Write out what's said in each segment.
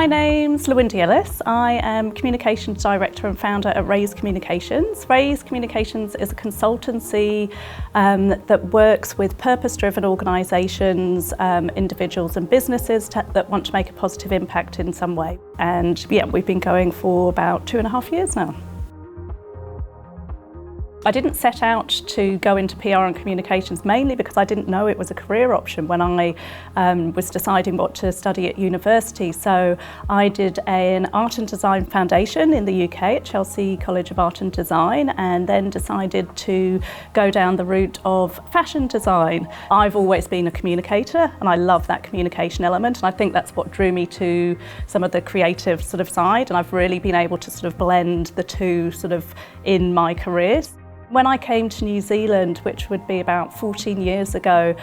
My name's Lwindi Ellis. I am Communications Director and Founder at Raise Communications. Raise Communications is a consultancy that works with purpose-driven organisations, individuals and businesses that want to make a positive impact in some way. And yeah, we've been going for about 2.5 years now. I didn't set out to go into PR and communications mainly because I didn't know it was a career option when I was deciding what to study at university. So I did an art and design foundation in the UK at Chelsea College of Art and Design, and then decided to go down the route of fashion design. I've always been a communicator and I love that communication element, and I think that's what drew me to some of the creative sort of side, and I've really been able to sort of blend the two sort of in my career. When I came to New Zealand, which would be about 14 years ago,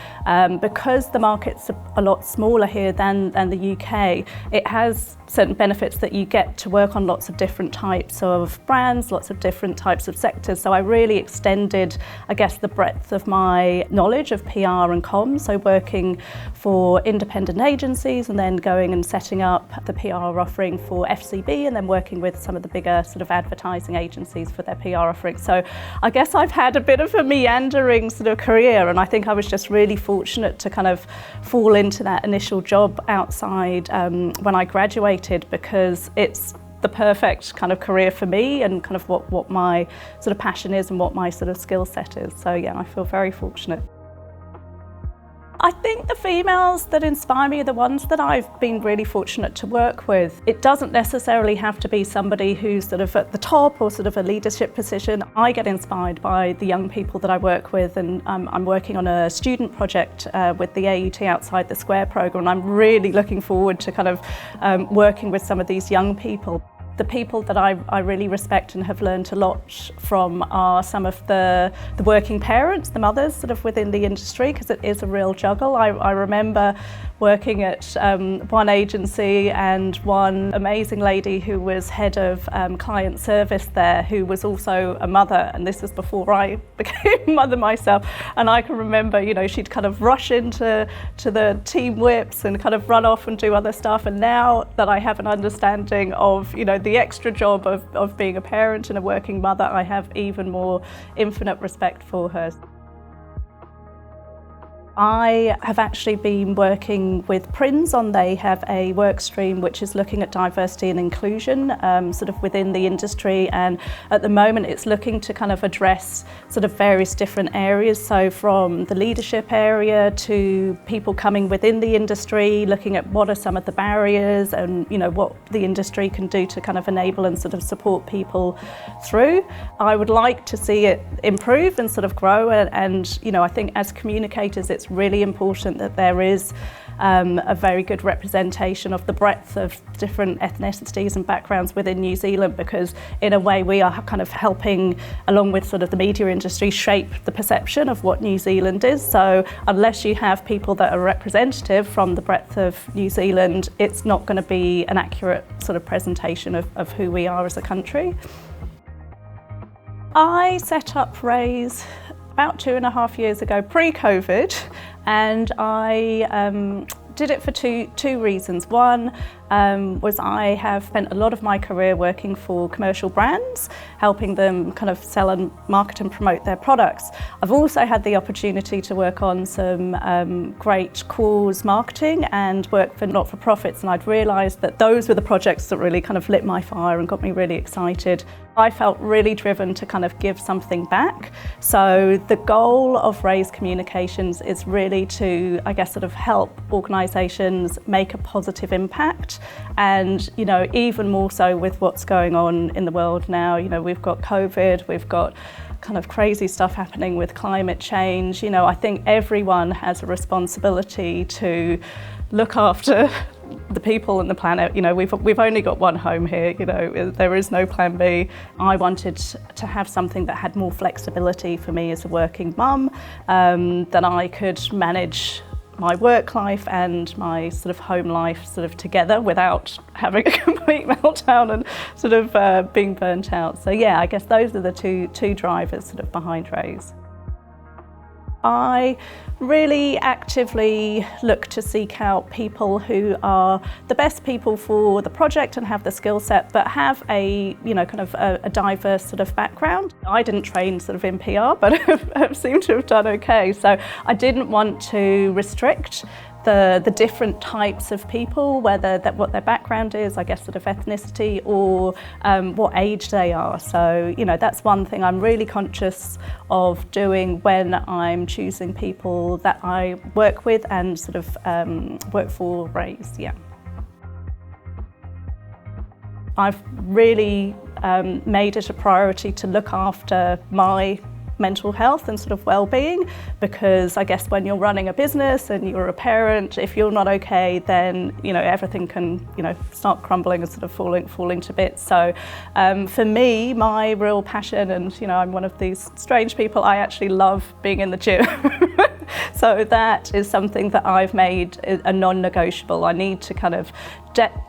because the market's a lot smaller here than the UK, it has certain benefits that you get to work on lots of different types of brands, lots of different types of sectors. So I really extended, I guess, the breadth of my knowledge of PR and comms. So working for independent agencies and then going and setting up the PR offering for FCB, and then working with some of the bigger sort of advertising agencies for their PR offering. So I guess I've had a bit of a meandering sort of career, and I think I was just really fortunate to kind of fall into that initial job outside when I graduated, because it's the perfect kind of career for me and kind of what my sort of passion is and what my sort of skill set is. So yeah, I feel very fortunate. I think the females that inspire me are the ones that I've been really fortunate to work with. It doesn't necessarily have to be somebody who's sort of at the top or sort of a leadership position. I get inspired by the young people that I work with, and I'm working on a student project with the AUT Outside the Square programme, and I'm really looking forward to kind of working with some of these young people. The people that I really respect and have learned a lot from are some of the working parents, the mothers sort of within the industry, because it is a real juggle. I remember working at one agency and one amazing lady who was head of client service there, who was also a mother, and this was before I became a mother myself. And I can remember, you know, she'd kind of rush into the team whips and kind of run off and do other stuff. And now that I have an understanding of, you know, the extra job of being a parent and a working mother, I have even more infinite respect for her. I have actually been working with PRINS on, they have a work stream which is looking at diversity and inclusion sort of within the industry, and at the moment it's looking to kind of address sort of various different areas, so from the leadership area to people coming within the industry, looking at what are some of the barriers and, you know, what the industry can do to kind of enable and sort of support people through. I would like to see it improve and sort of grow, and you know, I think as communicators it's really important that there is a very good representation of the breadth of different ethnicities and backgrounds within New Zealand, because in a way we are kind of helping, along with sort of the media industry, shape the perception of what New Zealand is. So unless you have people that are representative from the breadth of New Zealand, it's not going to be an accurate sort of presentation of who we are as a country. I set up Raise about 2.5 years ago, pre-COVID, and I did it for two reasons. One was I have spent a lot of my career working for commercial brands, helping them kind of sell and market and promote their products. I've also had the opportunity to work on some great cause marketing and work for not-for-profits, and I'd realised that those were the projects that really kind of lit my fire and got me really excited. I felt really driven to kind of give something back. So the goal of Raise Communications is really to, I guess, sort of help organisations make a positive impact. And, you know, even more so with what's going on in the world now, you know, we've got COVID, we've got kind of crazy stuff happening with climate change. You know, I think everyone has a responsibility to look after the people and the planet. You know, we've only got one home here, you know, there is no plan B. I wanted to have something that had more flexibility for me as a working mum, that I could manage my work life and my sort of home life sort of together without having a complete meltdown and sort of being burnt out. So yeah, I guess those are the two drivers sort of behind Raise. I really actively look to seek out people who are the best people for the project and have the skill set, but have a, kind of a diverse sort of background. I didn't train sort of in PR, but I seem to have done okay. So I didn't want to restrict the different types of people, whether what their background is, I guess sort of ethnicity, or what age they are. So, that's one thing I'm really conscious of doing when I'm choosing people that I work with and sort of work for Raise, yeah. I've really made it a priority to look after my mental health and sort of well-being, because I guess when you're running a business and you're a parent, if you're not okay, then everything can start crumbling and sort of falling to bits. So for me, my real passion, and I'm one of these strange people, I actually love being in the gym. So that is something that I've made a non-negotiable. I need to kind of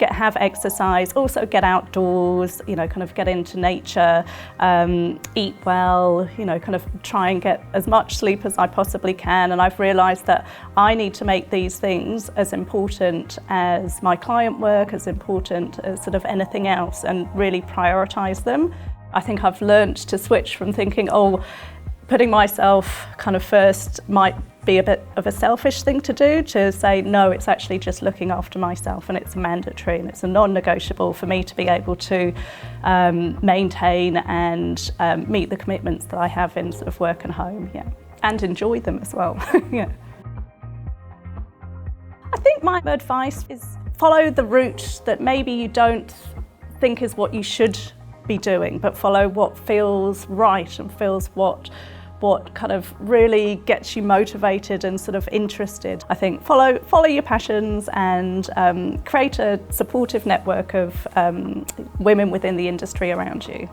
have exercise, also get outdoors, kind of get into nature, eat well, kind of try and get as much sleep as I possibly can. And I've realised that I need to make these things as important as my client work, as important as sort of anything else, and really prioritise them. I think I've learnt to switch from thinking, putting myself kind of first might be a bit of a selfish thing to do, to say, no, it's actually just looking after myself, and it's mandatory and it's a non-negotiable for me to be able to maintain and meet the commitments that I have in sort of work and home, yeah, and enjoy them as well. Yeah. I think my advice is follow the route that maybe you don't think is what you should be doing, but follow what feels right and feels what kind of really gets you motivated and sort of interested. I think follow your passions and create a supportive network of women within the industry around you.